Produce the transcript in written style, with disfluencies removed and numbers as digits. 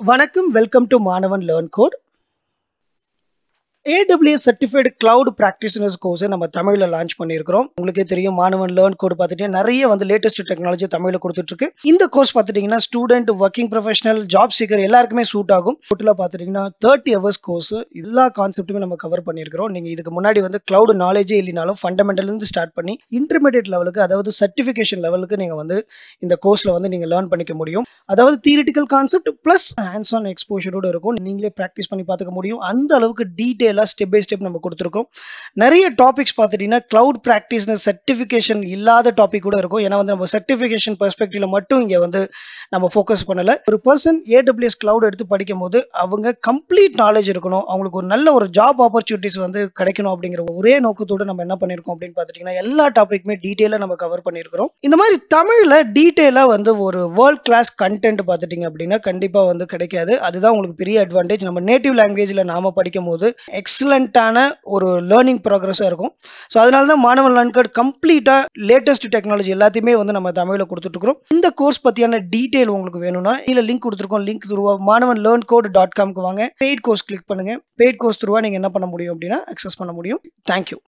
வணக்கம், welcome to Manavan learn code. AWS certified cloud practitioners கோர்ஸை நம்ம தமிழில் லான்ச் பண்ணியிருக்கிறோம். உங்களுக்கே தெரியும், மாணவன் லேர்ன் கோட் பார்த்துட்டீங்கன்னா நிறைய லேட்டஸ்ட் டெக்னாலஜி தமிழில் கொடுத்துட்ருக்கு. இந்த கோர்ஸ் பார்த்துட்டிங்கன்னா student, working professional, job seeker எல்லாருக்குமே சூட் ஆகும். டோட்டலாக பார்த்துட்டிங்கன்னா 30 ஹவர்ஸ் கோர்ஸ். எல்லா கான்செப்ட்டுமே நம்ம கவர் பண்ணியிருக்கிறோம். நீங்கள் இதுக்கு முன்னாடி கிளவுட் நாலேஜே இல்லைனாலும் ஃபண்டமெண்டல்லேருந்து ஸ்டார்ட் பண்ணி இன்டர்மீடியட் லெவலுக்கு, அதாவது சர்டிஃபிகேஷன் லெவலுக்கு நீங்கள் இந்த கோர்ஸில் நீங்கள் லேர்ன் பண்ணிக்க முடியும். அதாவது theoretical concept plus hands on எக்ஸ்போஷரோடு இருக்கும். நீங்களே ப்ராக்டிஸ் பண்ணி பார்த்துக்க முடியும். அந்த அளவுக்கு டீட்டெயில் ஸ்டெப் பை ஸ்டெப் நம்ம கொடுத்துருக்கோம். நிறைய டாபிக்ஸ் பார்த்துட்டீங்கன்னா கிளவுட் பிராக்டிஷனர் சர்டிஃபிகேஷன் இல்லாத டாபிக் கூட இருக்கும். ஏன்னா நம்ம சர்டிஃபிகேஷன் பெர்ஸ்பெக்டிவ்ல மட்டும் இங்கே நம்ம ஃபோக்கஸ் பண்ணல. ஒரு பர்சன் AWS கிளவுட் எடுத்து படிக்கும் போது அவங்க கம்ப்ளீட் நாலேஜ் இருக்கணும், அவங்களுக்கு ஒரு நல்ல ஒரு ஜாப் ஆப்பர்ச்சுனிட்டிஸ் கிடைக்கணும் அப்படிங்கிற ஒரே நோக்கத்தோடு நம்ம என்ன பண்ணியிருக்கோம் அப்படின்னு பார்த்துட்டீங்கன்னா எல்லா டாபிக்குமே டீட்டெயிலாக நம்ம கவர் பண்ணியிருக்கிறோம். இந்த மாதிரி தமிழில் டீட்டெயிலாக ஒரு வேர்ல்ட் கிளாஸ் கண்டென்ட் பார்த்துட்டீங்க அப்படின்னா கண்டிப்பாக கிடைக்காது. அதுதான் உங்களுக்கு பெரிய அட்வான்டேஜ். நம்ம நேட்டிவ் லாங்குவேஜில் நாம படிக்கும் போது எக்ஸலண்டான ஒரு லேர்னிங் ப்ராக்ரஸாக இருக்கும். ஸோ அதனால தான் மாணவன் லேர்ன் கோட் கம்ப்ளீட்டாக லேட்டஸ்ட் டெக்னாலஜி எல்லாத்தையுமே நம்ம தமிழில் கொடுத்துட்ருக்கோம். இந்த கோர்ஸ் பற்றியான டீட்டெயில் உங்களுக்கு வேணும்னா இதில் லிங்க் கொடுத்துருக்கோம். லிங்க் த்ரூவா manavandlearncode.com வாங்க. பெய்ட் கோர்ஸ் கிளிக் பண்ணுங்க. பெய்ட் கோர்ஸ் த்ரூவா நீங்கள் என்ன பண்ண முடியும் அப்படின்னா அக்சஸ் பண்ண முடியும். தேங்க்யூ.